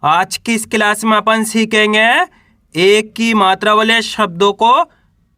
आज की इस क्लास में अपन सीखेंगे एक की मात्रा वाले शब्दों को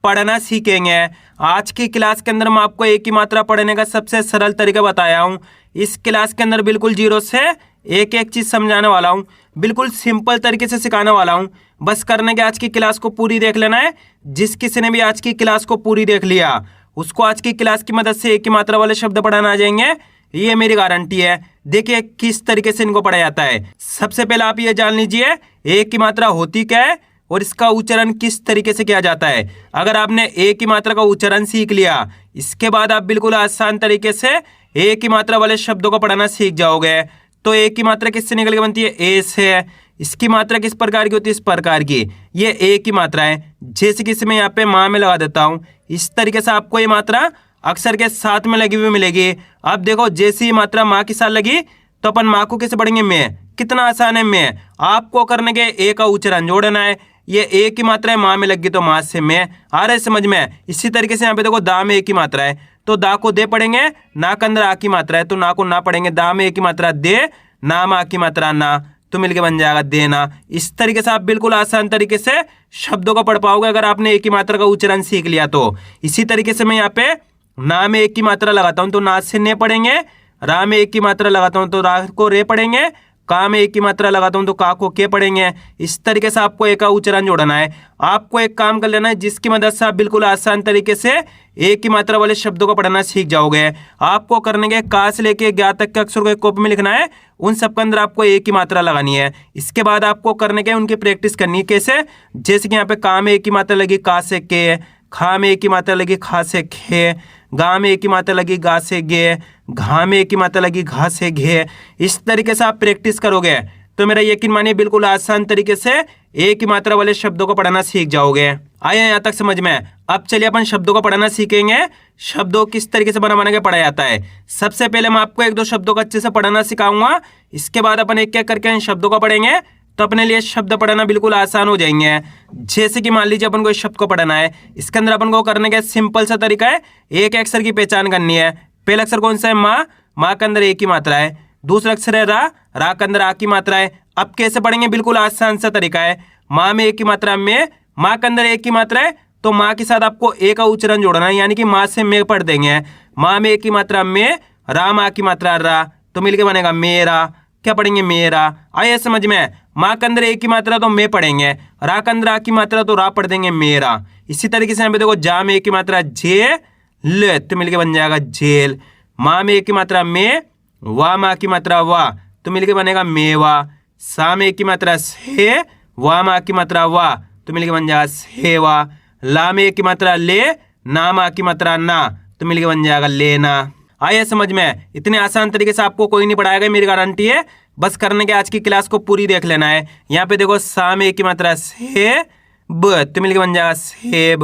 पढ़ना सीखेंगे। आज की क्लास के अंदर मैं आपको एक की मात्रा पढ़ने का सबसे सरल तरीका बताया हूँ। इस क्लास के अंदर बिल्कुल जीरो से एक एक चीज़ समझाने वाला हूँ, बिल्कुल सिंपल तरीके से सिखाने वाला हूँ। बस करने के आज की क्लास को पूरी देख लेना है। जिस किसी ने भी आज की क्लास को पूरी देख लिया उसको आज की क्लास की मदद से एक की मात्रा वाले शब्द पढ़ाना आ जाएंगे, ये मेरी गारंटी है। देखिए किस तरीके से इनको पढ़ा जाता है। सबसे पहले आप ये जान लीजिए एक की मात्रा होती क्या है और इसका उच्चारण किस तरीके से किया जाता है। अगर आपने एक की मात्रा का उच्चारण सीख लिया, इसके बाद आप बिल्कुल आसान तरीके से एक की मात्रा वाले शब्दों को पढ़ना सीख जाओगे। तो एक की मात्रा किससे निकल के बनती है? ए से। इसकी मात्रा किस प्रकार की होती है? इस प्रकार की। ये एक की मात्रा है। जैसे कि मैं यहाँ पे माँ में लगा देता हूँ, इस तरीके से आपको ये मात्रा अक्षर के साथ में लगी हुई मिलेगी। अब देखो जैसे ही मात्रा माँ के साथ लगी तो अपन माँ को कैसे पढ़ेंगे? मैं। कितना आसान है मैं। आपको करने के ए का उच्चारण जोड़ना है। ये एक की मात्रा है, माँ में लगी तो माँ से मैं। आ रहा है समझ में? इसी तरीके से यहाँ पे देखो दा में एक की मात्रा है तो दा को दे पढ़ेंगे, ना के अंदर आ की मात्रा है तो ना को ना पढ़ेंगे। दा में एक की मात्रा दे, ना में आ की मात्रा ना, तो मिलके बन जाएगा देना। इस तरीके से आप बिल्कुल आसान तरीके से शब्दों को पढ़ पाओगे अगर आपने एक की मात्रा का उच्चारण सीख लिया तो। इसी तरीके से मैं यहाँ पे ना में एक की मात्रा लगाता हूँ तो ना से ने पढ़ेंगे, रा में एक की मात्रा लगाता हूँ तो रा को रे पढ़ेंगे, का में एक की मात्रा लगाता हूँ तो का को के पढ़ेंगे। इस तरीके से आपको एक का उच्चारण जोड़ना है। आपको एक काम कर लेना है जिसकी मदद से आप बिल्कुल आसान तरीके से एक की मात्रा वाले शब्दों को पढ़ना सीख जाओगे। आपको करने के का से लेके ज्ञा तक के अक्षर को एक कॉपी में लिखना है, उन सब के अंदर आपको एक की मात्रा लगानी है। इसके बाद आपको करने के उनकी प्रैक्टिस करनी है। कैसे? जैसे कि यहाँ पे का में एक की मात्रा लगी का से के, खा में एक की मात्रा लगी खा से खे, गा में एक की मात्रा लगी गा से गे, घा में एक की मात्रा लगी घा से घे। इस तरीके से आप प्रैक्टिस करोगे तो मेरा यकीन मानिए बिल्कुल आसान तरीके से एक की मात्रा वाले शब्दों को पढ़ना सीख जाओगे। आइए यहाँ तक समझ में। अब चलिए अपन शब्दों को पढ़ना सीखेंगे। शब्दों किस तरीके से बना के पढ़ा जाता है। सबसे पहले मैं आपको एक दो शब्दों को अच्छे से पढ़ना सिखाऊंगा। इसके बाद अपन एक एक करके इन शब्दों को पढ़ेंगे तो अपने लिए शब्द पढ़ना बिल्कुल आसान हो जाएंगे। जैसे कि मान लीजिए अपन को इस शब्द को पढ़ना है, इसके अंदर अपन को करने का सिंपल सा तरीका है, एक अक्षर की पहचान करनी है। पहला अक्षर कौन सा है? माँ। माँ के अंदर एक ही मात्रा है। दूसरा अक्षर है रा, रा के अंदर आ की मात्रा है। अब कैसे पढ़ेंगे? बिल्कुल आसान सा तरीका है। माँ में एक की मात्रा में, माँ के अंदर एक की मात्रा है तो माँ के साथ आपको ए का उच्चारण जोड़ना है, यानी कि माँ से मैं पढ़ देंगे। माँ में एक की मात्रा में, रा माँ की मात्रा रा, तो मिलके बनेगा मेरा। क्या पढ़ेंगे? मेरा। आइए समझ में। माँ के अंदर एक की मात्रा तो मैं पढ़ेंगे, रा के अंदर आ की मात्रा तो रा पढ़ देंगे मेरा। इसी तरीके से यहाँ पे देखो जा में एक की मात्रा जे ल, तो मिलके बन जाएगा जेल। माँ में एक की मात्रा में, वाह माँ की मात्रा वाह, तो मिलके बनेगा मेवा। सा में एक की मात्रा से, वाह माँ की मात्रा वाह, तो मिलके बन जाएगा सेवा। ला में एक की मात्रा ले, ना माँ की मात्रा ना, तो मिलके बन जाएगा लेना। आइए समझ में। इतने आसान तरीके से आपको कोई नहीं पढ़ाएगा, मेरी गारंटी है। बस करने के आज की क्लास को पूरी देख लेना है। यहाँ पे देखो सा में एक की मात्रा से ब, तो मिलके बन जाएगा सेब।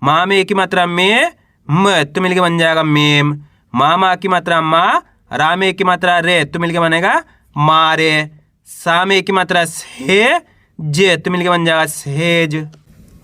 माँ में एक की मात्रा में म, तो मिलके बन जाएगा मेम। माँ की मात्रा माँ, रा में एक की मात्रा रे, तो मिलके बनेगा मारे। सा में एक की मात्रा से जे, तो मिलके बन जाएगा सेज।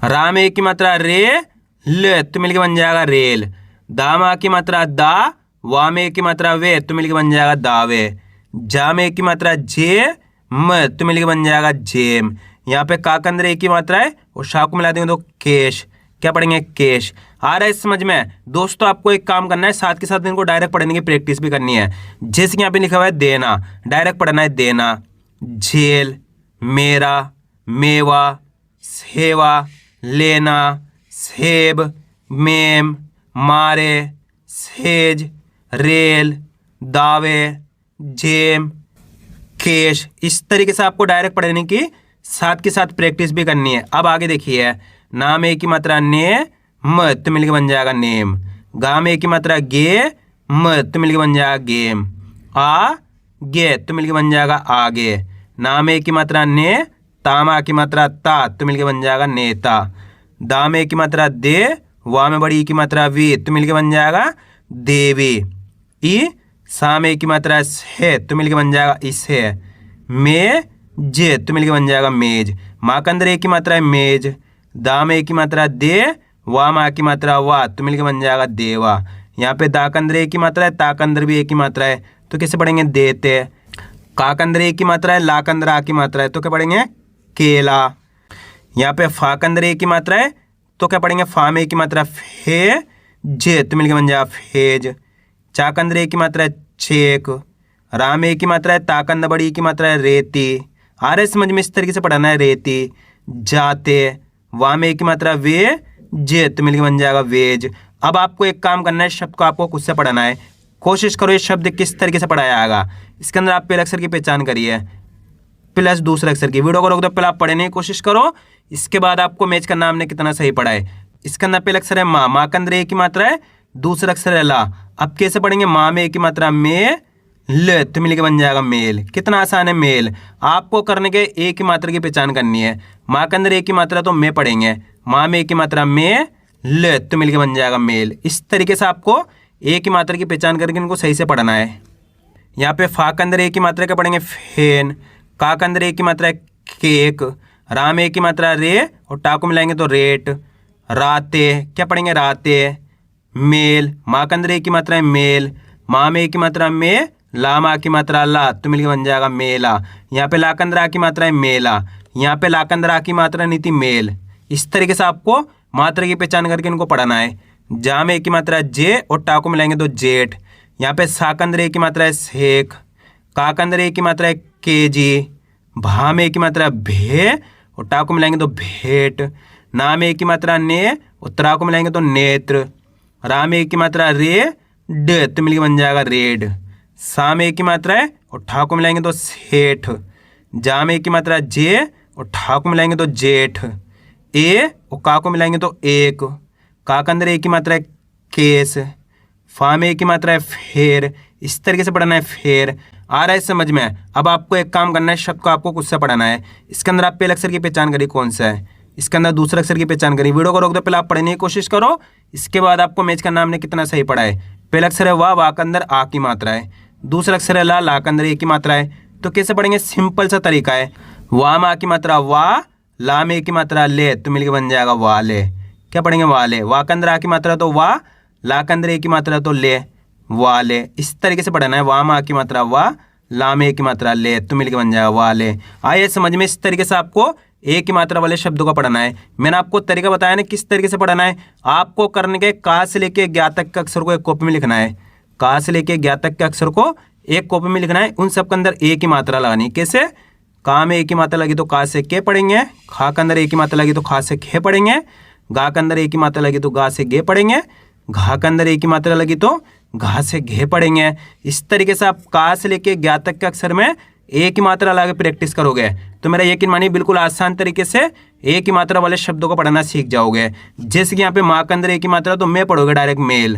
रा में एक की मात्रा रे ल, तो मिलके बन जाएगा रेल। दा माँ की मात्रा दा, वा में एक की मात्रा वे, तो मिलके बन जाएगा दावे। जा में एक की मात्रा जे म, तो मिलके बन जाएगा जेम। यहाँ पे का के अंदर एक की मात्रा है और शा को मिला देंगे तो केश। क्या पढ़ेंगे? केश। आ रहा है समझ में? दोस्तों आपको एक काम करना है, साथ के साथ इनको डायरेक्ट पढ़ने की प्रैक्टिस भी करनी है। जैसे कि यहाँ पे लिखा हुआ है देना, डायरेक्ट पढ़ना है देना। झेल, मेरा, मेवा, सेवा, लेना, सेब, मेम, मारे, सेज, रेल, दावे, जेम, केश। इस तरीके से आपको डायरेक्ट पढ़ने की साथ के साथ प्रैक्टिस भी करनी है। अब आगे देखिए, ना में एक की मात्रा ने म, तो मिलके बन जाएगा नेम। गा में एक की मात्रा गे म, तो मिलके बन जाएगा गेम। आ गे, तो मिलके बन जाएगा आगे। ना में एक की मात्रा ने, तामा की मात्रा ता, तो मिलके बन जाएगा नेता। दा में एक की मात्रा दे, वा में बड़ी की मात्रा वी, तो मिलके बन जाएगा देवी। ई सा में एक की मात्रा है, तो मिलके बन जाएगा इसे। में जे, तो मिलके बन जाएगा मेज। माँ के अंदर एक की मात्रा है मेज। दा में एक की मात्रा दे, वा माँ की मात्रा वाह, तो मिलके बन जाएगा देवा। यहाँ पे दा के अंदर एक की मात्रा है, ता के अंदर भी एक की मात्रा है, तो कैसे पढ़ेंगे? देते। का के अंदर ए की मात्रा है, ला के अंदर आ की मात्रा है, तो क्या पढ़ेंगे केला। यहाँ पे फा के अंदर ए की मात्रा है, तो क्या पढ़ेंगे फा में ए की मात्रा फे जे, तो मिलके बन जाएगा फेज। चा के अंदर ए की मात्रा है चेक, रा में ए की मात्रा है, ता के अंदर बड़ी ए की मात्रा है रेती। आ रहा है समझ में, इस तरीके से पढ़ाना है रेती। जाते, वा में ए की मात्रा वे जे, तो मिलके बन जाएगा वेज। अब आपको एक काम करना है, शब्द को आपको खुद से पढ़ाना है। कोशिश करो ये शब्द किस तरीके से पढ़ाया आएगा। इसके अंदर आप पहले अक्षर की पहचान करिए प्लस दूसरे अक्षर की। वीडियो को रोक दो, पहले आप पढ़ने की कोशिश करो, इसके बाद आपको मैच करना हमने कितना सही पढ़ा है। इसके अंदर पहले अक्षर है माँ, माँ के अंदर ए की मात्रा है, दूसरा अक्षर है ला। अब कैसे पढ़ेंगे, माँ में ए की मात्रा में ल, तो मिलके बन जाएगा मेल। कितना आसान है मेल। आपको करने के ए की मात्रा की पहचान करनी है। माँ के अंदर ए की मात्रा तो में पढ़ेंगे, माँ में ए की मात्रा में ल, तो मिलके बन जाएगा मेल। इस तरीके से आपको ए की मात्रा की पहचान करके इनको सही से पढ़ना है। यहाँ पे फा के अंदर ए की मात्रा क्या पढ़ेंगे फैन, का के अंदर ए की मात्रा है केक, रा में ए की मात्रा रे और टा को मिलाएंगे तो रेट। राते क्या पढ़ेंगे राते, मेल, माँ के अंदर ए की मात्रा है मेल, माँ में ए की मात्रा में, ला माँ की मात्रा ला, तो मिलकर बन जाएगा मेला। यहाँ पे ला के अंदर आ की मात्रा है मेला, यहाँ पे ला के अंदर आ की मात्रा नहीं थी मेल। इस तरीके से आपको मात्रा की पहचान करके इनको पढ़ना है। जा में ए की मात्रा है जे और टा को मिलाएंगे तो जेठ। यहाँ पे सा के अंदर ए की मात्रा है सेक, का के अंदर ए की मात्रा है केजी, भा में ए की मात्रा है भे और टा को मिलाएंगे तो भेंट। ना में ए की मात्रा ने और त्रा को मिलाएंगे तो नेत्र। रा में ए की मात्रा रे ड, तो मिलकर बन जाएगा रेड। सा में ए की मात्रा है और ठा को मिलाएंगे तो सेठ। जा में ए की मात्रा जे और ठा को मिलाएंगे तो जेठ। ए और का को मिलाएंगे तो एक, का के अंदर ए की मात्रा है केस, फा में ए की मात्रा है फेर। इस तरीके से पढ़ना है फेर। आ रहा है समझ में। अब आपको एक काम करना है, शब्द को आपको खुद से पढ़ाना है। इसके अंदर आप पहले अक्षर की पहचान करिए कौन सा है, इसके अंदर दूसरे अक्षर की पहचान करिए। वीडियो को रोक दो, पहले आप पढ़ने की कोशिश करो, इसके बाद आपको मैच करना हमने कितना सही पढ़ा है। पहला अक्षर है वाह, वाह के अंदर आ की मात्रा है, दूसरा अक्षर है ला, ला के अंदर ए की मात्रा है। तो कैसे पढ़ेंगे, सिंपल सा तरीका है। वाह में आ की मात्रा वाह, ला में ए की मात्रा ले, तो मिलकर बन जाएगा वाले। क्या पढ़ेंगे वाले, वाह के अंदर आ की मात्रा तो वाह, ला के अंदर ए की मात्रा तो ले, वाले। इस तरीके से पढ़ना है। वाह में आ की मात्रा वाह, ला में ए की मात्रा ले, तो मिलकर बन जाएगा वाले। आइए समझ में। इस तरीके से आपको ए की मात्रा वाले शब्दों को पढ़ना है। मैंने आपको तरीका बताया ना किस तरीके से पढ़ना है। आपको करने के का से लेके ज्ञा तक के अक्षर को एक कॉपी में लिखना है, का से लेके ज्ञा तक के अक्षर को एक कॉपी में लिखना है। उन सब के अंदर ए की मात्रा लगानी है। कैसे, का में ए की मात्रा लगी तो का से के पढ़ेंगे, खा के अंदर ए की मात्रा लगी तो खा से खे पढ़ेंगे, गा के अंदर ए की मात्रा लगी तो गा से गे पढ़ेंगे, घा के अंदर ए की मात्रा लगी तो घा से घे पढ़ेंगे। इस तरीके से आप का से लेके ज्ञा तक के अक्षर में ए की मात्रा लगा के प्रैक्टिस करोगे तो मेरा यकीन मानिए बिल्कुल आसान तरीके से ए की मात्रा वाले शब्दों को पढ़ना सीख जाओगे। जैसे कि यहाँ पे माँ के अंदर ए की मात्रा तो मैं पढ़ोगे डायरेक्ट मेल।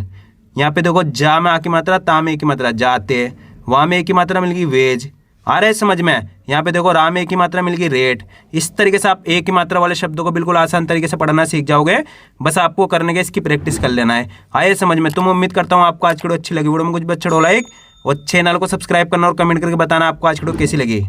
यहाँ पे देखो जा में आ की मात्रा, ता में ए की मात्रा जाते, वहाँ में ए की मात्रा मिल गई वेज। आ रहा है समझ में। यहाँ पे देखो रा में ए की मात्रा मिल गई रेट। इस तरीके से आप ए की मात्रा वाले शब्दों को बिल्कुल आसान तरीके से पढ़ना सीख जाओगे। बस आपको करने के इसकी प्रैक्टिस कर लेना है। आइए समझ में। तुम उम्मीद करता हूँ आपको आज की वीडियो अच्छी लगी। वीडियो में कुछ बच्चे लाइक और चैनल को सब्सक्राइब करना और कमेंट करके बताना आपको आज की वीडियो कैसी लगी।